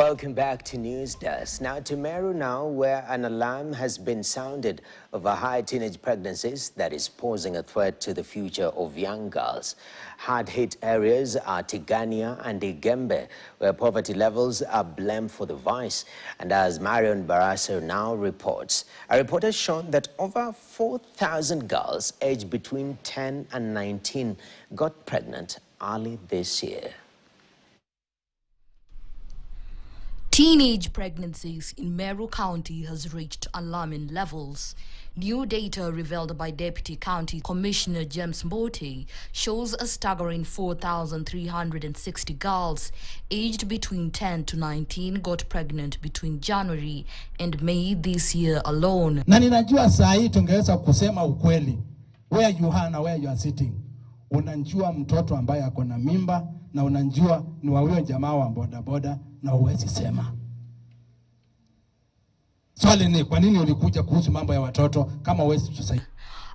Welcome back to News Desk. Now to Meru now, where an alarm has been sounded over high teenage pregnancies that is posing a threat to the future of young girls. Hard-hit areas are Tigania and Igembe, where poverty levels are blamed for the vice. And as Marion Barasa now reports, a report has shown that over 4,000 girls aged between 10 and 19 got pregnant early this year. Teenage pregnancies in Meru County has reached alarming levels. New data revealed by Deputy County Commissioner James Mbote shows a staggering 4,360 girls aged between 10 to 19 got pregnant between January and May this year alone. Na ninajua saa hii tungeweza kusema ukweli. Where you are na where you are sitting. Unanjua mtoto ambaye ako na mimba na unanjua ni wa huyo jamaa wa bodaboda na huwezi sema. Swali ni kwa nini ulikuja kuhusu mambo ya watoto kama huwezi tusaidia?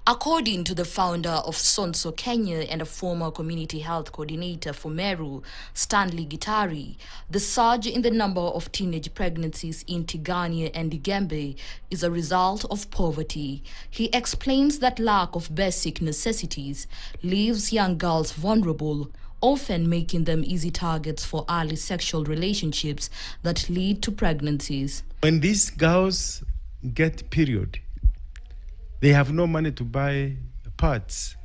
According to the founder of Sonso Kenya and a former community health coordinator for Meru, Stanley Gitari, the surge in the number of teenage pregnancies in Tigania and Igembe is a result of poverty. He explains that lack of basic necessities leaves young girls vulnerable, often making them easy targets for early sexual relationships that lead to pregnancies. When these girls get period, they have no money to buy pads,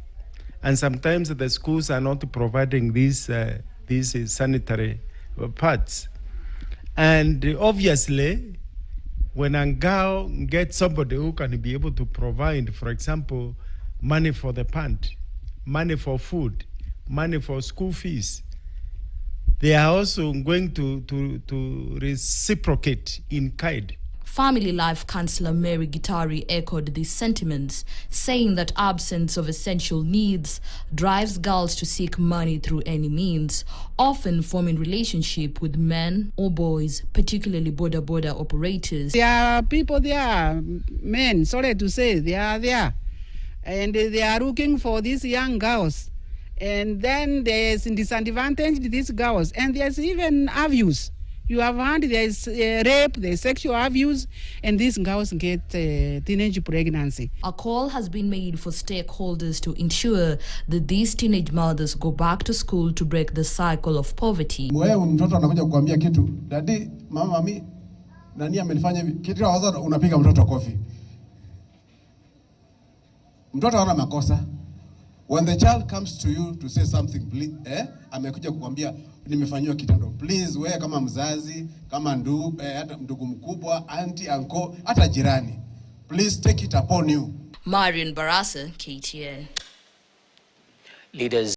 and sometimes the schools are not providing these sanitary pads. And obviously, when a girl gets somebody who can be able to provide, for example, money for the pant, money for food, money for school fees, they are also going to reciprocate in kind. Family Life Councillor Mary Gitari echoed these sentiments, saying that absence of essential needs drives girls to seek money through any means, often forming relationship with men or boys, particularly border operators. There are people there, men, sorry to say, they are there, and they are looking for these young girls. And then there's disadvantage to these girls, and there's even abuse. You have heard there's rape, there's sexual abuse, and these girls get teenage pregnancy. A call has been made for stakeholders to ensure that these teenage mothers go back to school to break the cycle of poverty. Wewe mtoto anakuja kukuambia kitu, dadi, mama, mimi nani amenifanya hivi? Kitu waza unapiga mtoto kofi. Mtoto hana makosa. When the child comes to you to say something, please, amekuja kukwambia nimefanywa kitendo. Please, wewe kama mzazi, kama ndugu, hata ndugu mkubwa, auntie, uncle, hata jirani, please take it upon you. Marion Barasa, KTN. Leaders